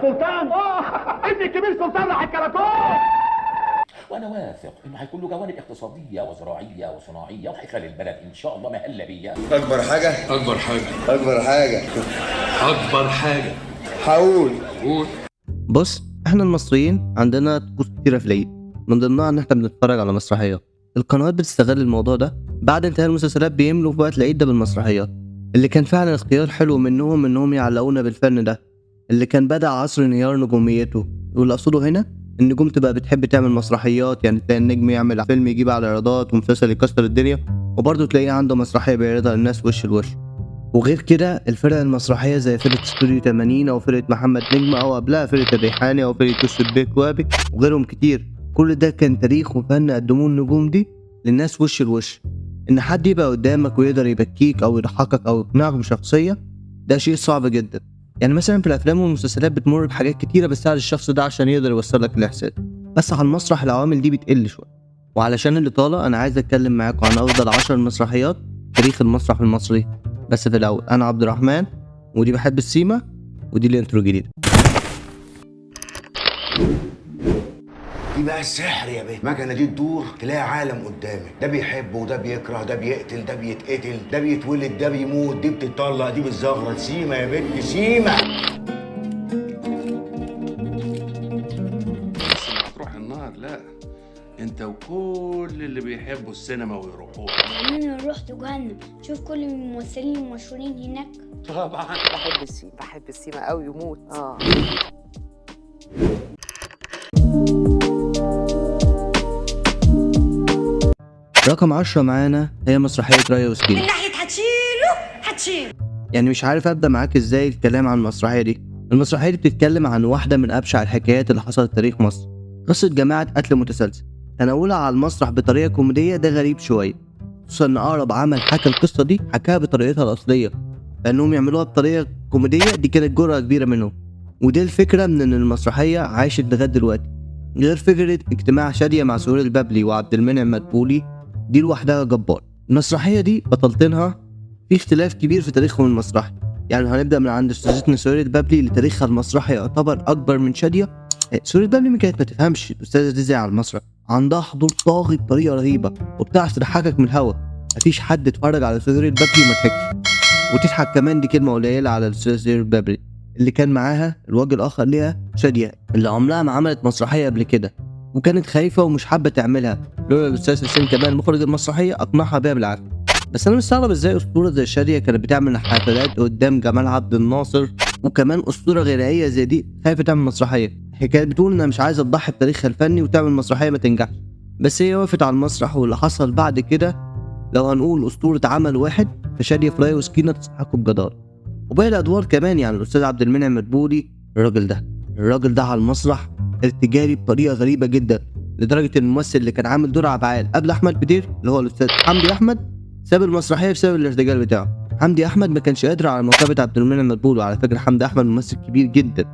سلطان ابن الكبير سلطان راح الكراكون. وانا واثق انه هيكون له جوانب اقتصاديه وزراعيه وصناعيه وهيخلي البلد ان شاء الله مهله بيا. اكبر حاجه هقول. بص، احنا المصريين عندنا طقوس كتيره في العيد، من ضمنها ان احنا بنتفرج على مسرحيات. القنوات بتستغل الموضوع ده، بعد انتهاء المسلسلات بيملوا في وقت العيد ده بالمسرحيات، اللي كان فعلا اختيار حلو منهم انهم يعلقونا بالفن ده اللي كان بدأ عصر انهيار نجوميته. واللي اقصده هنا النجوم تبقى بتحب تعمل مسرحيات، يعني تلاقي النجم يعمل فيلم يجيب على ايرادات ومسلسل يكسر الدنيا، وبرضه تلاقيه عنده مسرحيه بيعرضها للناس وش لوش. وغير كده الفرق المسرحيه زي فرقه ستوديو 80 او فرقه محمد نجم او قبلها فرقه الريحاني او فرقه يوسف بيك وابي وغيرهم كتير، كل ده كان تاريخ وفن قدموه النجوم دي للناس وش لوش. ان حد يبقى قدامك ويقدر يبكيك او يضحكك او يقنعك بشخصيه، ده شيء صعب جدا. يعني مثلا في الافلام والمسلسلات بتمر بحاجات كتيره بتساعد الشخص ده عشان يقدر يوصلك الاحساس، بس على المسرح العوامل دي بتقل شويه. وعلشان اللي طالع انا عايز اتكلم معاكم عن افضل 10 مسرحيات تاريخ المسرح المصري. بس في الاول انا عبد الرحمن، ودي بحب السيما، ودي الانترو الجديد. دي بقى السحر يا بيه. المكنه دي تدور تلاقي عالم قدامك، ده بيحب وده بيكره، ده بيقتل ده بيتقتل، ده بيتولد ده بيموت، دي بتتطلق دي بتزغرط. سيما يا بنت سيما. هتروح النار؟ لا، انت وكل اللي بيحبوا السينما ويروحوها. انا رحت جهنم، شوف كل الممثلين المشهورين هناك. طبعا بحب السيما قوي وموت. رقم 10 معانا هي مسرحيه رايا وسكينه. من ناحيه هتشيل. يعني مش عارف ابدا معاك ازاي الكلام عن المسرحيه دي. المسرحيه دي بتتكلم عن واحده من ابشع الحكايات اللي حصلت في تاريخ مصر، قصه جماعه قتل متسلسل. تناولها على المسرح بطريقه كوميديه ده غريب شويه، خصوصا ان اقرب عمل حكى القصه دي حكاها بطريقتها الاصليه، فانهم يعملوها بطريقه كوميديه دي كانت جرأه كبيره منهم. ودي الفكره من ان المسرحيه عاشت لغايه دلوقتي. غير فكره اجتماع شاديه مع سهير البابلي وعبد المنعم مدبولي، دي لوحدها جبار. المسرحيه دي بطلتينها في اختلاف كبير في تاريخهم المسرحي. يعني هنبدا من عند استاذتنا سهير البابلي اللي تاريخها المسرحي يعتبر اكبر من شاديه. سهير البابلي ما كانت ما تفهمش الاستاذه دي ازاي على المسرح، عندها حضور طاغي بطريقه رهيبه وبتعرف تضحكك من الهوا. مفيش حد اتفرج على سهير البابلي وما ضحكش. وتضحك كمان، دي كلمه قليله على الاستاذ سهير البابلي اللي كان معاها الوجه الاخر ليها شاديه، اللي عمرها ما عملت مسرحيه قبل كده وكانت خايفه ومش حابه تعملها، لولا الاستاذ حسين كمان مخرج المسرحيه اقنعها بيها بالعافيه. بس انا مستغرب ازاي اسطوره زي شاديه كانت بتعمل حفلات قدام جمال عبد الناصر، وكمان اسطوره غنائيه زي دي خايفه تعمل مسرحيه. هي كانت بتقول انها مش عايزه تضحي بتاريخها الفني وتعمل مسرحيه ما تنجحش، بس هي وقفت على المسرح. واللي حصل بعد كده لو هنقول اسطوره عمل واحد، فشاديه في رايا وسكينه تستحقوا بجداره. وباقي الادوار كمان، يعني الاستاذ عبد المنعم مدبولي، الراجل ده على المسرح ارتجالي بطريقه غريبه جدا، لدرجه ان الممثل اللي كان عامل دور عبعال قبل احمد بدير اللي هو الاستاذ حمدي احمد ساب المسرحيه بسبب الارتجال بتاعه. حمدي احمد ما كانش قادر على مواكبه عبد المنعم مدبولي، وعلى فكره حمدي احمد ممثل كبير جدا،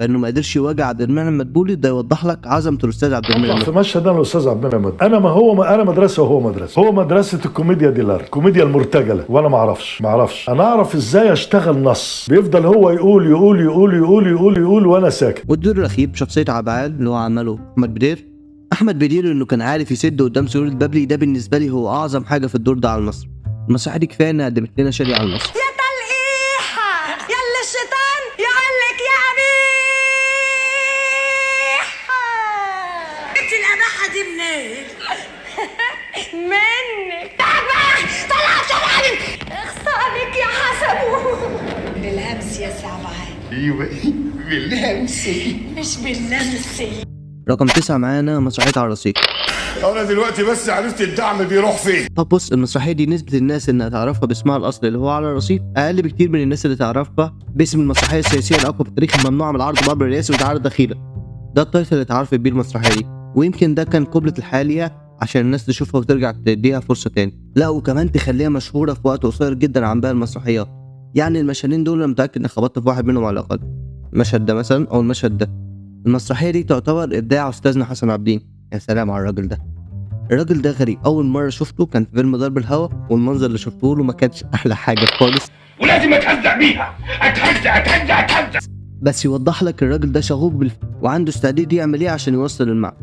فانه ما قدرش يواجه عبد المنعم مدبولي. ده يوضح لك عظمه الاستاذ عبد المنعم في مشهد انا الاستاذ عبد المنعم مدبولي، انا مدرسه وهو مدرسه، هو مدرسه الكوميديا دي الارت، الكوميديا المرتجله، وانا ما اعرفش انا اعرف ازاي اشتغل نص، بيفضل هو يقول وانا ساكت. والدور الاخير بشخصيه عبعال اللي هو عمله احمد بدير انه كان عارف يسد قدام سهير البابلي، ده بالنسبه لي هو اعظم حاجه في الدور ده على المسرح. المسرحيه دي كفايه انها قدمت لنا شاديه على المسرح. يا تلقيحه يلا الشيطان يقولك يا قبيحه، انت القباحه دي منين؟ منك. طلع اخصى عليك يا حسبو. بالهمس يا سعبان. ايوه بالهمس مش باللمس. رقم 9 معانا مسرحيه على الرصيف. انا دلوقتي بس عرفت الدعم بيروح فين. طب بص، المسرحيه دي نسبه الناس انها تعرفها باسمها الاصلي اللي هو على الرصيف اقل بكتير من الناس اللي تعرفها باسم المسرحيه السياسيه الاقوى في التاريخ الممنوعه من العرض بامر الرئاسي وتعرض دخيلا. ده التايتل اللي اتعرفت بيه المسرحيه دي، ويمكن ده كان قبلة الحاليه عشان الناس تشوفها وترجع تديها فرصه تاني، لا وكمان تخليها مشهوره في وقت قصير جدا عن باقي المسرحيات. يعني المشهدين دول انا متاكد اني خبطت في واحد منهم على الاقل، المشهد ده مثلا او المشهد ده. المسرحيه دي تعتبر ابداع استاذنا حسن عابدين. يا سلام على الراجل ده غريب. اول مره شفته كان في فيلم ضرب الهوا، والمنظر اللي شفته له ما كانش احلى حاجه خالص، ولازم اتهزق بيها. اتهزق. بس يوضح لك الراجل ده شغوف وعنده استعداد يعمل ايه عشان يوصل المعنى.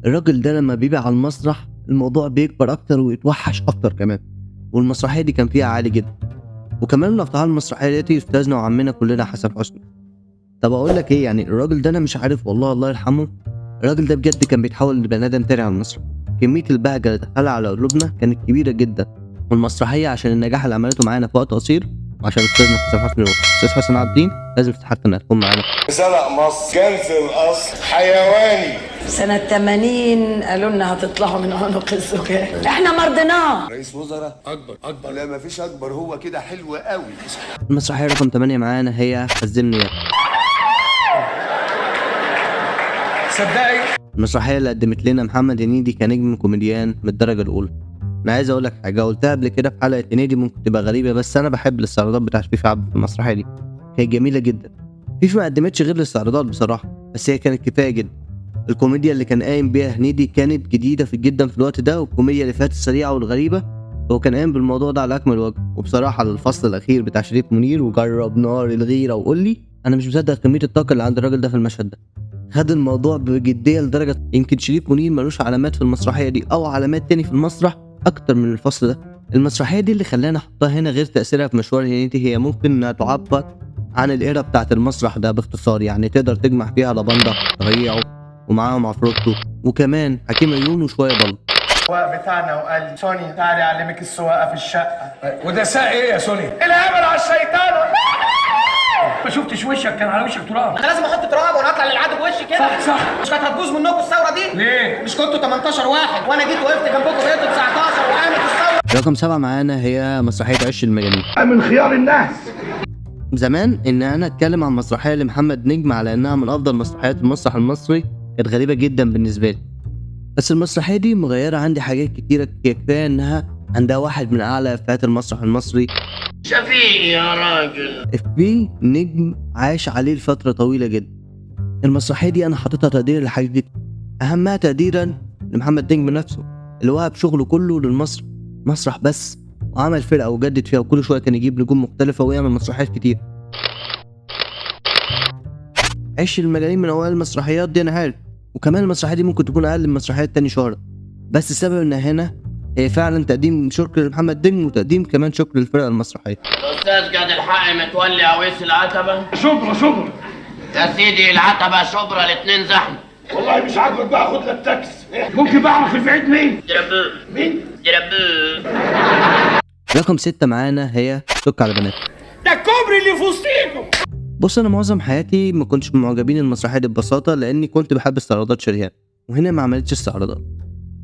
الراجل ده لما بيبقى على المسرح الموضوع بيكبر اكتر ويتوحش اكتر كمان، والمسرحيه دي كان فيها عالي جدا. وكمان من ابطال المسرحيه دي استاذنا وعمنا كلنا حسن حسني. طب اقول لك ايه، يعني الراجل ده انا مش عارف والله الله يرحمه، الراجل ده بجد كان بيتحول لبني ادم تاني على المسرح. كميه البهجه اللي دخلها على قلوبنا كانت كبيره جدا، والمسرحيه عشان النجاح اللي عملته معانا في وقت قصير، وعشان استاذنا حسن حسني واستاذ حسن عابدين لازم تستحق انها تكون معانا. سرق مصر كان في الاصل حيواني. سنة 80 قالوا لنا هتطلعوا من عنق الزجاج، احنا مرضناه. رئيس وزراء اكبر لا مفيش اكبر، هو كده حلو قوي. المسرحيه رقم 8 معانا هي حزمني يا صدقي المسرحيه اللي قدمت لنا محمد هنيدي كنجم كوميديان من الدرجه الاولى. انا عايز اقول لك حاجه قلتها قبل كده في حلقه هنيدي ممكن تبقى غريبه، بس انا بحب الاستعراضات بتاعت فيفي عبده في المسرحيه دي، كانت جميله جدا. فيفي ما قدمتش غير الاستعراضات بصراحه، بس هي كانت كفايه جدا. الكوميديا اللي كان قايم بيها هنيدي كانت جديده جدا في الوقت ده، والكوميديا اللي فاتت السريعه والغريبه، هو كان قايم بالموضوع ده على اكمل وجه. وبصراحه الفصل الاخير بتاع شريف منير وجرب نار الغيره وقول لي، انا مش مصدق كميه الطاقه اللي عند الراجل ده في المشهد ده. خد الموضوع بجديه لدرجه يمكن شريف منير ملوش علامات في المسرحيه دي او علامات تاني في المسرح اكتر من الفصل ده. المسرحيه دي اللي خلانا نحطها هنا غير تاثيرها في مشوار هنيدي، هي ممكن انها تعبر عن الايرا بتاعه المسرح ده باختصار، يعني تقدر تجمع فيها لبنده رهيعه ومعاهم عفروتو وكمان حكيم عيون وشويه بلط. السواق بتاعنا وقال لي سوني تعالي اعلمك السواقه في الشقه. وده ساق ايه يا سوني؟ الهبل على الشيطانه. ما شفتش وشك، كان على وشك تراب. انا لازم احط تراب وانا اطلع للعدو بوشي كده. صح مش كانت هتبوظ منكم الثوره دي؟ ليه؟ مش كنتوا 18 واحد وانا جيت وقفت جنبكم بقيتوا 19 وقامت الثوره. رقم 7 معانا هي مسرحيه عش المجانين. من خيار الناس. زمان ان انا اتكلم عن مسرحيه لمحمد نجم على انها من افضل مسرحيات المسرح المصري كانت غريبه جدا بالنسبه لي، بس المسرحيه دي مغيره عندي حاجات كتيره، كفايه انها عندها واحد من اعلى افيهات المسرح المصري. شفيق يا راجل. افيه نجم عاش عليه لفتره طويله جدا. المسرحيه دي انا حاططها تقدير لحاجات كتير، اهمها تقديرا لمحمد نجم نفسه اللي وهب شغله كله للمسرح، مسرح بس، وعمل فرقه وجدد فيها وكل شويه كان يجيب نجوم مختلفه ويعمل مسرحيات كتير. عش المجانين من اوائل المسرحيات دي انا عارف، وكمان المسرحيه دي ممكن تكون اقل من مسرحيات تاني شهره، بس السبب انها هنا هي فعلا تقديم شكر لمحمد نجم وتقديم كمان شكر للفرقه المسرحيه. الاستاذ جاد الحق متولي عويس العتبه. شبرا يا سيدي العتبه شبرا الاثنين زحمه. والله مش عاجبك بقى خد لك تاكس. ممكن بقى اعرف البعيد مين؟ دربو. مين؟ دربو. رقم 6 معانا هي سك على بنات. ده الكوبري اللي في وسطيكم. بص انا معظم حياتي ما كنتش من معجبين المسرحيه دي ببساطه، لاني كنت بحب استعراضات شريهان، وهنا ما عملتش استعراضات،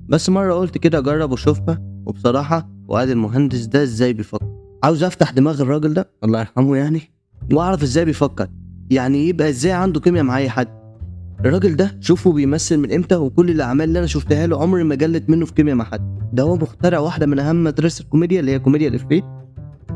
بس مره قلت كده اجرب واشوفها، وبصراحه وادي المهندس ده ازاي بيفكر، عاوز افتح دماغ الراجل ده الله يرحمه يعني، واعرف ازاي بيفكر، يعني يبقى ازاي عنده كيمياء مع اي حد. الراجل ده شوفه بيمثل من امتى، وكل الاعمال اللي انا شفتها له عمري ما جلت منه في كيمياء مع حد. ده هو مخترع واحده من اهم مدارس الكوميديا اللي هي كوميديا الافيه،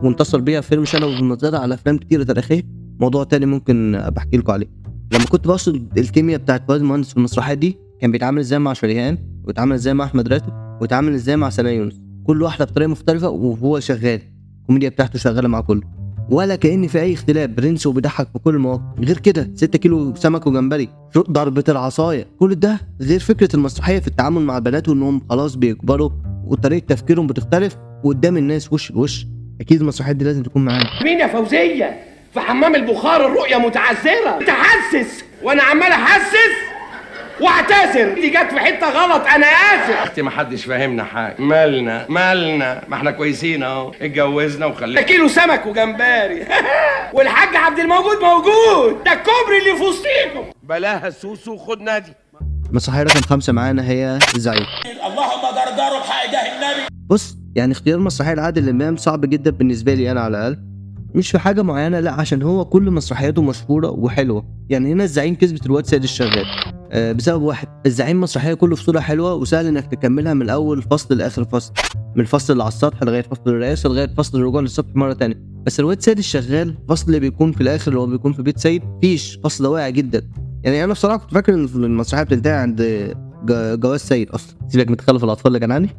وانتصر بيها في فيلم شنب والنضاره على افلام كتيره تاريخيه، موضوع تاني ممكن بحكي لكم عليه. لما كنت بقصد الكيمياء بتاعت فؤاد المهندس في المسرحيات دي، كان بيتعامل ازاي مع شريهان، ويتعامل ازاي مع احمد راتب، ويتعامل ازاي مع سناء يونس، كل واحده بطريقه مختلفه وهو شغال، الكوميديا بتاعته شغاله مع كله، ولا كأن في اي اختلاف، برنس وبيضحك في كل المواقف. غير كده 6 كيلو سمك وجمبري، ضربة العصاية، كل ده غير فكرة المسرحية في التعامل مع البنات وانهم خلاص بيكبروا وطريقة تفكيرهم بتختلف وقدام الناس وش لوش. اكيد المسرحيات دي لازم تكون معانا. مين يا فوزية؟ في حمام البخار الرؤية متعذرة، تحسس وانا عمال احسس واعتذر، دي جت في حتة غلط انا اسف. اختي ما حدش فاهمنا حاجه، مالنا ما احنا كويسين اهو، اتجوزنا وخلينا. ده كيلو سمك وجمبري والحاج عبد الموجود موجود، ده الكوبري اللي في وسطيكم. بلاها سوسو خد نادي. المسرحية رقم 5 معانا هي الزعيم. اللهم دردروا بحق جاه النبي. بص يعني اختيار مسرحية لعادل امام صعب جدا بالنسبة لي انا على الاقل، مش في حاجة معينة، لا عشان هو كل مسرحياته مشهورة وحلوة. يعني هنا الزعيم كسبت الواد سيد الشغال بسبب واحد، الزعيم مسرحية كله فصولها حلوة وسهل انك تكملها من اول فصل لاخر فصل، من الفصل اللي على السطح لغاية فصل الرئاسة لغاية فصل الرجوع للسطح مرة تانية. بس الواد سيد الشغال فصل اللي بيكون في الاخر اللي هو بيكون في بيت سيد، فيش فصل واقع جدا. يعني انا بصراحة كنت فاكر ان المسرحية بتنتهي عند جواز سيد اصلا، سيبك من تخلف الاطفال اللي كان عندي.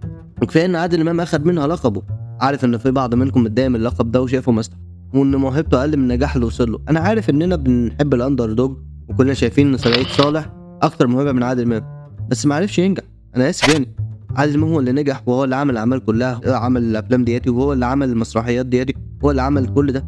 وكفايه ان عادل امام اخد منها لقبه، عارف ان في بعض منكم متضايق من اللقب ده وشايفه مستح، وان موهبته اقل من النجاح اللي وصل له. انا عارف اننا بنحب الاندر دوج وكلنا شايفين ان سعيد صالح اكتر موهبه من عادل امام، بس ما عرفش ينجح. انا اسف يعني، عادل امام هو اللي نجح وهو اللي عمل الاعمال كلها، عمل الافلام دياتي وهو اللي عمل المسرحيات دياتي، هو اللي عمل كل ده.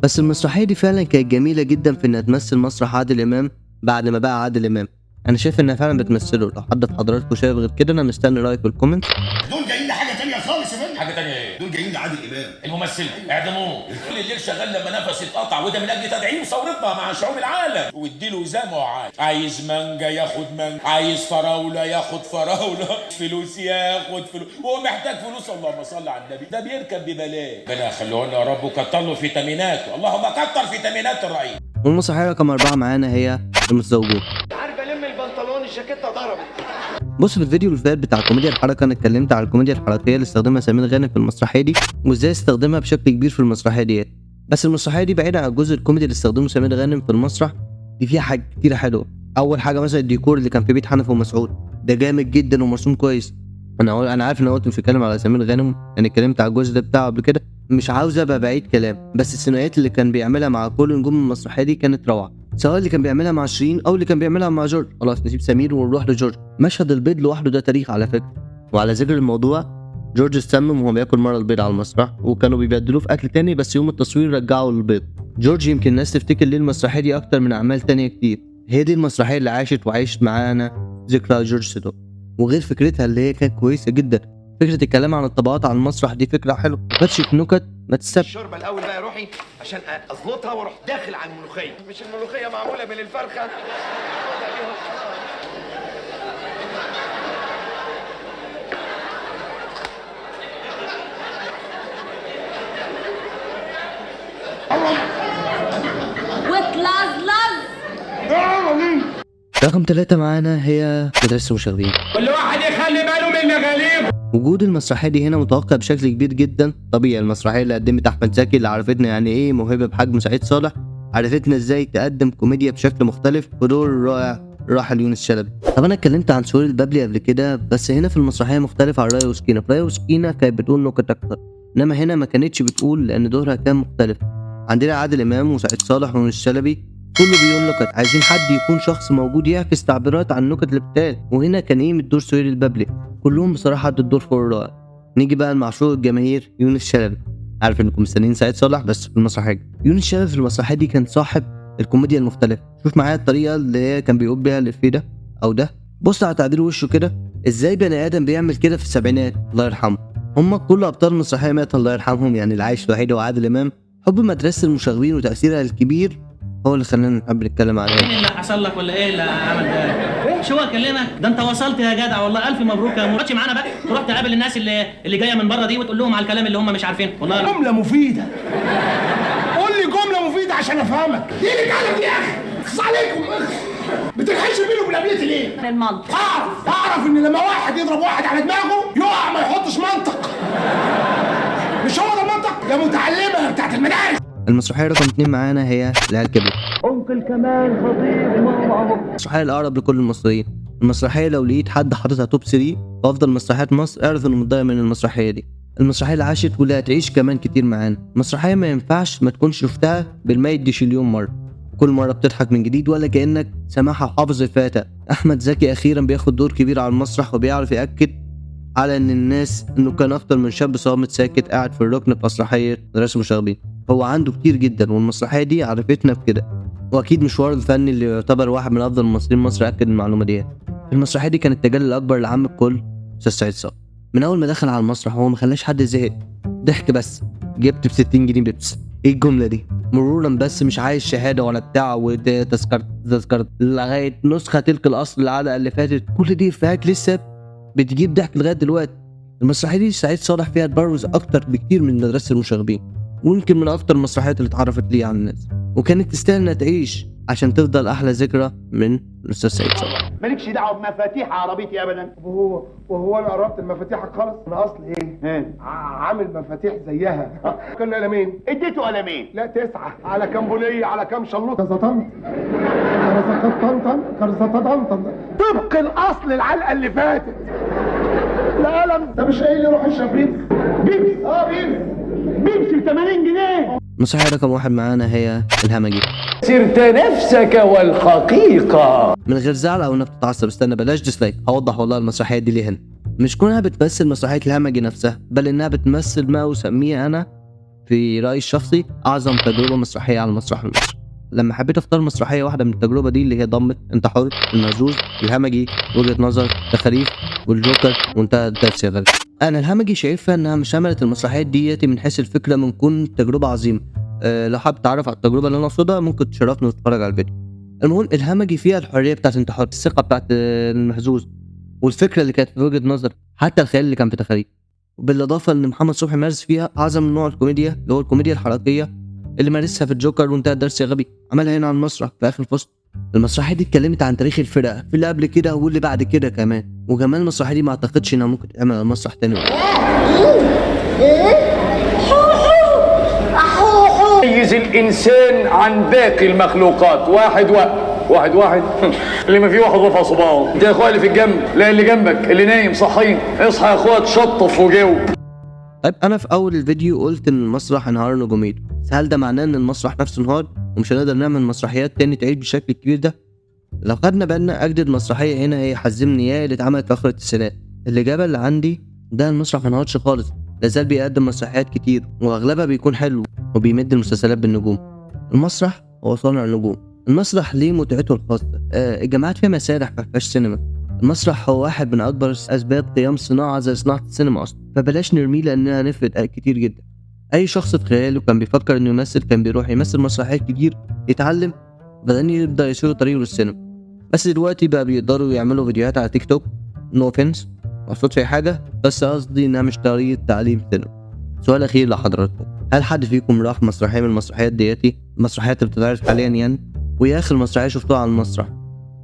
بس المسرحيه دي فعلا كانت جميله جدا في انها تمثل مسرح عادل امام بعد ما بقى عادل امام. انا شايف انها فعلا بتمثله. لو حد في حضراتكم شايف غير كده انا مستني رايك في الكومنت. دول جايين لحاجه تانية خالص يا فندم. حاجه تانية ايه؟ دول جايين لعادل امام الممثل اعدموه. كل الليل شغال لما نفسه اتقطع، وده من اجل تدعيم ثورتنا مع شعوب العالم. واديله زي ما هو عايز مانجا ياخد مانجا، عايز فراوله ياخد فراوله، فلوس ياخد فلوس، وهو محتاج فلوس. اللهم صل على النبي، ده بيركب ببلاش. ربنا يخليه لنا يا رب وكتر له فيتاميناته، اللهم كتر فيتامينات الرئيس. والمسرحيه رقم 4 معانا هي المتزوجون. عارف الم البنطلون الجاكيته ضربت. بص في الفيديو اللي فات بتاع كوميديا الحركه انا اتكلمت على الكوميديا الحركيه اللي استخدمها سمير غانم في المسرحيه دي وازاي استخدمها بشكل كبير في المسرحيه ديت. بس المسرحيه دي بعيدا عن الجزء الكوميدي اللي استخدمه سمير غانم في المسرح، دي فيها حاجات كتيره حلوه. اول حاجه مثلا الديكور اللي كان في بيت حنفي ومسعود، ده جامد جدا ومرسوم كويس. انا عارف ان انا قلت مش هتكلم على سمير غانم، انا اتكلمت على الجزء ده بتاعه قبل كده، مش عاوز ابقى بعيد كلام، بس الثنائيات اللي كان بيعملها مع كل نجوم المسرحيه دي كانت روعه، سواء اللي كان بيعملها مع شيرين او اللي كان بيعملها مع جورج. خلاص نسيب سمير ونروح لجورج. مشهد البيض لوحده ده تاريخ على فكره. وعلى ذكر الموضوع، جورج اتسمم وهو بياكل مره البيض على المسرح، وكانوا بيبدلوه في اكل تاني، بس يوم التصوير رجعوا للبيض. جورج يمكن الناس تفتكر ليه المسرحيه دي اكتر من اعمال تانية كتير، هي دي المسرحيه اللي عاشت وعايشت معانا ذكرى جورج سيدو. وغير فكرتها اللي هي كانت كويسه جدا، فكره الكلام عن الطبقات على المسرح دي فكره حلوه، فتشك نكت ما تستبش. الشوربه الاول بقى يا روحي عشان اظبطها واروح داخل على الملوخيه. مش الملوخيه معموله من الفرخه؟ وتلزلز. رقم 3 معانا هي مدرسة المشاغبين. كل واحد يخلي باله من مغاليب. وجود المسرحيه دي هنا متوقع بشكل كبير جدا. طبيعي المسرحيه اللي قدمت احمد زكي، اللي عرفتنا يعني ايه موهبه بحجم سعيد صالح، عرفتنا ازاي تقدم كوميديا بشكل مختلف ودور رائع راحل يونس شلبي. طب انا اتكلمت عن سهير البابلي قبل كده، بس هنا في المسرحيه مختلفه عن رايه وسكينه. في رايه وسكينه كانت بتقول نكت اكتر، انما هنا ما كانتش بتقول لان دورها كان مختلف. عندنا عادل امام وسعيد صالح ويونس شلبي كله بيقول نكت، عايزين حد يكون شخص موجود يعكس تعبيرات عن النكت اللي بتتقال. وهنا كان ايه من دور سهير البابلي، كلهم بصراحه ادوا الدور فوق الرائع. نيجي بقى لمعشوق الجماهير يونس شلبي. عارف انكم مستنيين سعيد صالح، بس في المسرحيه يونس شلبي في المسرحيه دي كان صاحب الكوميديا المختلفه. شوف معايا الطريقه اللي هي كان بيقول بيها الإفيه ده او ده، بص على تعبير وشه كده، ازاي بني ادم بيعمل كده في السبعينات الله يرحمه. هم كل ابطال المسرحيه مات الله يرحمهم، يعني العايش الوحيد هو عادل امام. حب مدرسه المشاغبين وتاثيرها الكبير هو اللي خلانا نحب نتكلم عليه. ايه اللي حصل لك ولا ايه اللي عمل ده؟ شو اكلمك؟ ده انت وصلت يا جدع والله، الف مبروك يا مراتش معانا بقى، تروح تقابل الناس اللي جايه من بره دي وتقول لهم على الكلام اللي هم مش عارفينه. والله جمله مفيده، قول لي جمله مفيده عشان افهمك. ايدك على يا اخي، اخص عليكم بتلحقش بينه وبين قبلتي ليه؟ المنطق. اعرف ان لما واحد يضرب واحد على دماغه يقع ما يحطش منطق. مش هو ده المنطق يا متعلمه بتاعت المدارس. المسرحيه رقم 2 معانا هي العيال كبرت. انكل كمال خطيب ماما. المسرحيه الاقرب لكل المصريين. المسرحيه لو لقيت حد حاططها توب 3 وافضل مسرحيات مصر، اعرف انه متضايق من المسرحيه دي. المسرحيه اللي عاشت واللي هتعيش كمان كتير معانا. مسرحيه ما ينفعش ما تكونش شفتها بالميت دي شليون مره، كل مره بتضحك من جديد ولا كانك سامعها وحافظ الفاتة. احمد زكي اخيرا بياخد دور كبير على المسرح وبيعرف ياكد على ان الناس انه كان اكتر من شاب صامت ساكت قاعد في الركن في مسرحيه مدرسه المشاغبين. هو عنده كتير جدا، والمسرحيه دي عرفتنا بكده. واكيد مشواره الفني اللي يعتبر واحد من افضل الممثلين مصر اكد المعلومه دي. المسرحيه دي كانت التجلي الاكبر لعم الكل استاذ سعيد صالح. من اول ما دخل على المسرح هو ما خلاش حد زهق، ضحك بس. جبت ب 60 جنيه بيبس، ايه الجمله دي؟ مرورا بس، مش عايز شهاده ولا بتاع وتذكرت لغايه نسخه تلك الاصل العلقه اللي فاتت. كل دي افيهات لسه بتجيب ضحك لغايه دلوقتي. المسرحيه دي سعيد صالح فيها تبرز اكتر بكتير من مدرسه المشاغبين، ويمكن من اكتر المسرحيات اللي اتعرفت ليه على الناس، وكانت تستاهل انها تعيش عشان تفضل احلى ذكرى من الاستاذ سعيد صالح. مالكش دعوه بمفاتيح عربيتي ابدا. وهو انا قربت مفاتيحك خالص؟ انا اصل ايه؟ عامل مفاتيح زيها. كنا قلمين، اديته قلمين، لا 9 على كام بوليه على كام شلوطه زطنط طبق الاصل العلقه اللي فاتت. لا قلم ده مش قايل لي روح اشرب بيبس. بيبس بيبسي ب 80 جنيه. المسرحيه رقم 1 معانا هي الهمجي. سرت نفسك والحقيقة. من غير زعل او انك تتعصب، استنى بلاش ديسلايك، هوضح والله المسرحيات دي ليه هنا. مش كونها بتمثل مسرحيه الهمجي نفسها، بل انها بتمثل ما اسميه انا في رايي الشخصي اعظم تجربه مسرحيه على المسرح المصري. لما حبيت اختار مسرحيه واحده من التجربه دي اللي هي ضمت انت حر، المهزوز، الهمجي، وجهه نظر، تخاريف، والجوكر، وانتهى الدرس يا غالي. انا الهمجي شايفها انها مش عملت المسرحيات دياتي من حيث الفكره من كون تجربه عظيمه. لو حابب تعرف على التجربه اللي انا اقصدها ممكن تشرفني وتتفرج على الفيديو. المهم الهمجي فيها الحريه بتاعت انت حر، الثقه بتاعت المهزوز، والفكره اللي كانت في وجهه نظر، حتى الخيال اللي كان في تخاريف. بالاضافه ان محمد صبحي مارس فيها اعظم نوع الكوميديا اللي هو الكوميديا الحركيه اللي مارسها في الجوكر وانتهى الدرس يا غبي، عملها هنا على المسرح في اخر الفصل. المسرحيه دي اتكلمت عن تاريخ الفرقه في اللي قبل كده واللي بعد كده كمان، وكمان المسرحيه دي ما اعتقدش انها ممكن تتعمل على المسرح تاني. يميز الإنسان عن باقي المخلوقات. واحد اللي ما فيه واحد رفع صباعه. انت يا اخويا اللي في الجنب، لا اللي جنبك اللي نايم صحين، اصحى يا اخويا تشطف وجاوب. طيب انا في اول الفيديو قلت ان المسرح انهار نجوميته، بس هل ده معناه ان المسرح نفسه انهار ومش هنقدر نعمل مسرحيات تاني تعيد بالشكل الكبير ده؟ لو خدنا بالنا اجدد مسرحيه هنا هي حزمني يا اللي اتعملت في اخر التسعينات. الاجابه اللي عندي ده المسرح ما انهارش خالص، لازال بيقدم مسرحيات كتير واغلبها بيكون حلو وبيمد المسلسلات بالنجوم. المسرح هو صانع النجوم. المسرح ليه متعته الخاصه، الجامعات فيها مسارح ما فيهاش سينما. المسرح هو واحد من اكبر اسباب قيام صناعه زي صناعه السينما اصلا، فبلاش نرميه لاننا هنفرد كتير جدا. اي شخص في خياله كان بيفكر انه يمثل كان بيروح يمثل مسرحيات كتير يتعلم، بعدين يبدا يسير طريقه للسينما. بس دلوقتي بقى بيقدروا يعملوا فيديوهات على تيك توك. نو اوفنس، ما اقصدش اي حاجه، بس قصدي انها مش طريقه تعليم سينما. سؤال اخير لحضراتكم، هل حد فيكم راح مسرحيه من المسرحيات دياتي، المسرحيات اللي بتتعرض حاليا يعني، ويا اخر مسرحيه شفتوها على المسرح؟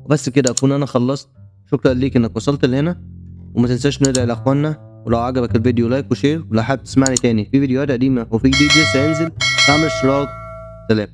وبس كده اكون انا خلصت. شكرا ليك انك وصلت لهنا، وما تنساش ندعي لاخواننا، ولو عجبك الفيديو لايك وشير، ولو حابب تسمعني تاني في فيديوهات قديمه وفي جديد لسه هينزل اعمل اشتراك. سلام.